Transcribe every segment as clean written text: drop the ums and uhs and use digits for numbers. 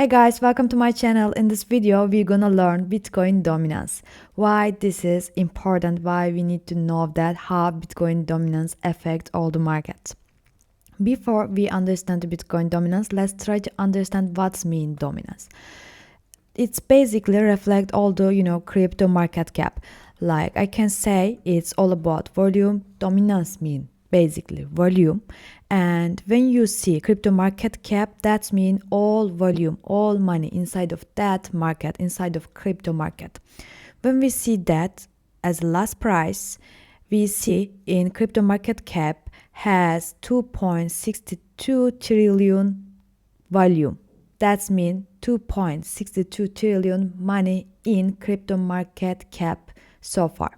Hey guys, welcome to my channel. In this video, we're gonna learn Bitcoin dominance. Why this is important, why we need to know that how Bitcoin dominance affects all the markets. Before we understand the Bitcoin dominance, let's try to understand what's mean dominance. It's basically reflect all the crypto market cap. Like I can say it's all about volume. Dominance mean basically volume, and when you see crypto market cap, that's mean all volume, all money inside of that market, inside of crypto market. When we see that as last price, we see in crypto market cap has 2.62 trillion volume. That's mean 2.62 trillion money in crypto market cap so far.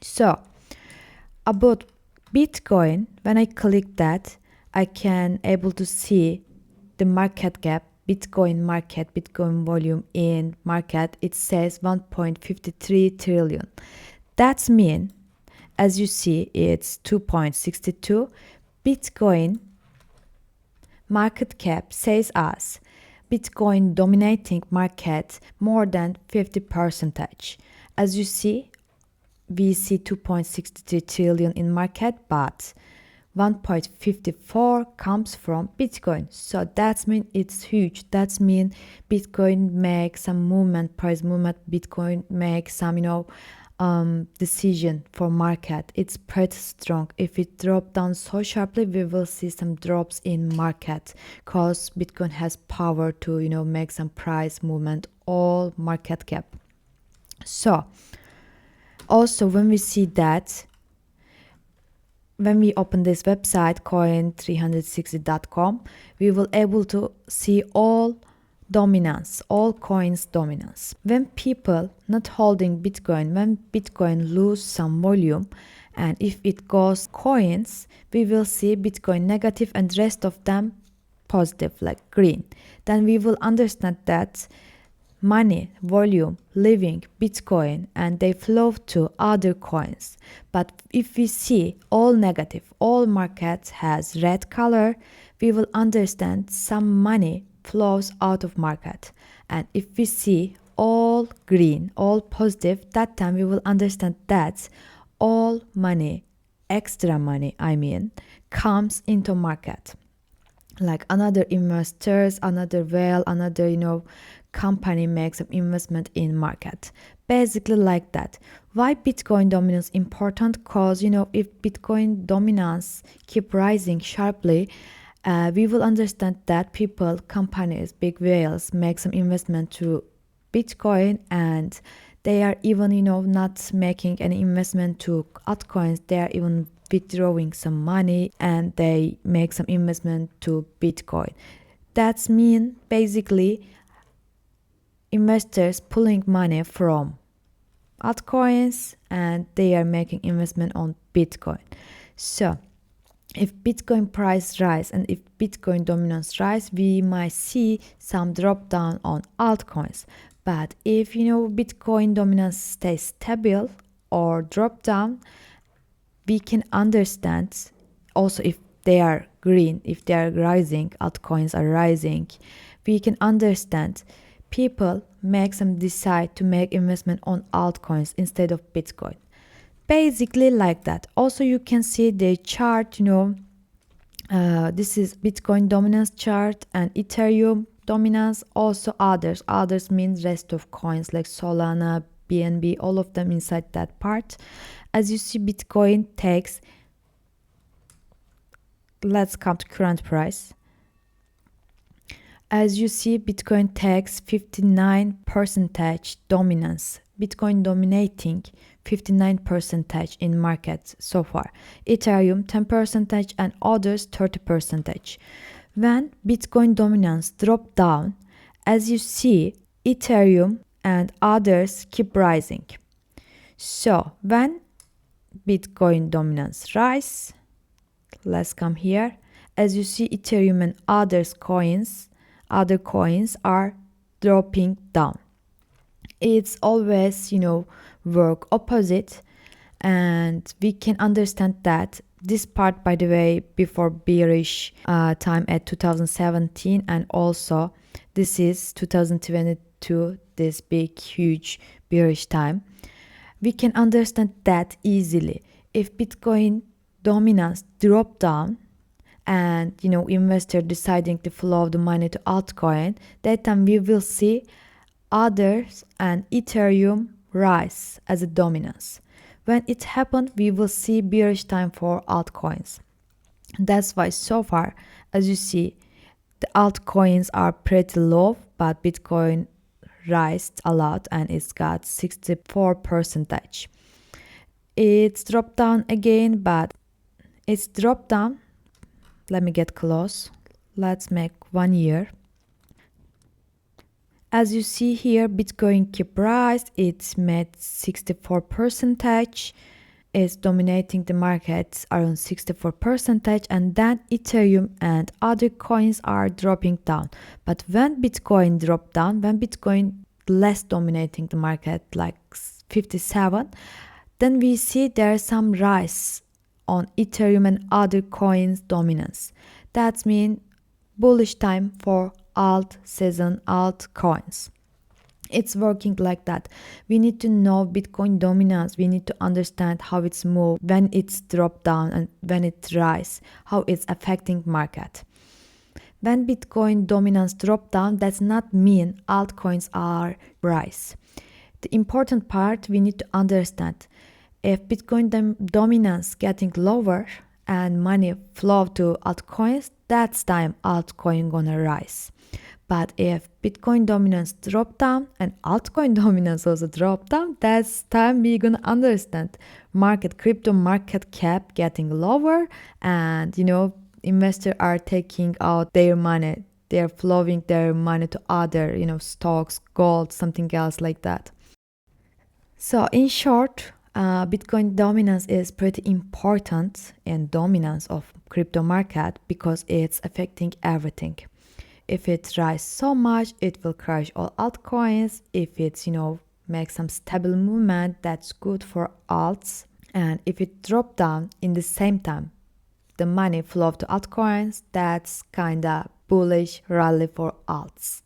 So about Bitcoin, when I click that, I can able to see the market cap, Bitcoin market, Bitcoin volume in market. It says 1.53 trillion. That's mean, as you see, it's 2.62. Bitcoin market cap says us Bitcoin dominating market more than 50%. As you see, we see 2.63 trillion in market, but 1.54 comes from Bitcoin. So that means it's huge. That means Bitcoin makes some movement, price movement. Bitcoin makes some, decision for market. It's pretty strong. If it drop down so sharply, we will see some drops in market because Bitcoin has power to, make some price movement, all market cap. So also, when we see that, when we open this website, coin360.com, we will able to see all dominance, all coins dominance. When people not holding Bitcoin, when Bitcoin lose some volume, and if it goes coins, we will see Bitcoin negative and rest of them positive, like green. Then we will understand that money, volume, leaving Bitcoin and they flow to other coins. But if we see all negative, all markets has red color, we will understand some money flows out of market. And if we see all green, all positive, that time we will understand that all money, extra money, comes into market. Like another investors, another whale, another, company makes some investment in market. Basically like that. Why Bitcoin dominance important? Because, if Bitcoin dominance keep rising sharply, we will understand that people, companies, big whales make some investment to Bitcoin, and they are even, not making any investment to altcoins. They are even withdrawing some money and they make some investment to Bitcoin. That's mean basically investors pulling money from altcoins and they are making investment on Bitcoin. So if Bitcoin price rise and if Bitcoin dominance rise, we might see some drop down on altcoins. But if Bitcoin dominance stays stable or drop down, we can understand also if they are green, if they are rising, altcoins are rising, we can understand people make some decide to make investment on altcoins instead of Bitcoin. Basically like that. Also you can see the chart, this is Bitcoin dominance chart and Ethereum dominance, also others means rest of coins like Solana, BNB, all of them inside that part. As you see, Bitcoin takes, let's come to current price. As you see, Bitcoin takes 59% dominance. Bitcoin dominating 59% in markets so far. Ethereum 10% and others 30%. When Bitcoin dominance drop down, as you see, Ethereum and others keep rising. So when Bitcoin dominance rise, let's come here. As you see, Ethereum and other coins are dropping down. It's always, work opposite, and we can understand that this part, by the way, before bearish time at 2017 and also This is 2022, this big, huge, bearish time. We can understand that easily. If Bitcoin dominance drop down and investor deciding to flow the money to altcoin, that time we will see others and Ethereum rise as a dominance. When it happens, we will see bearish time for altcoins. That's why so far, as you see, the altcoins are pretty low, but Bitcoin rised a lot and it's got 64%. It's dropped down again, but it's dropped down. Let me get close. Let's make 1 year. As you see here, Bitcoin keep rise. It's made 64%. Is dominating the markets around 64%, and then Ethereum and other coins are dropping down. But when Bitcoin drop down, when Bitcoin less dominating the market like 57, then we see there's some rise on Ethereum and other coins dominance. That means bullish time for alt season altcoins. It's working like that. We need to know Bitcoin dominance. We need to understand how it's moved, when it's dropped down and when it rise, how it's affecting market. When Bitcoin dominance drop down, does not mean altcoins are rise. The important part we need to understand, if Bitcoin dominance getting lower and money flow to altcoins, that's time altcoin gonna rise. But if Bitcoin dominance drop down and altcoin dominance also drop down, that's time we're gonna understand crypto market cap getting lower, and investors are taking out their money. They're flowing their money to other, stocks, gold, something else like that. So in short, Bitcoin dominance is pretty important in dominance of crypto market because it's affecting everything. If it rises so much, it will crash all altcoins. If it's, make some stable movement, that's good for alts. And if it drop down in the same time, the money flow to altcoins, that's kind of bullish rally for alts.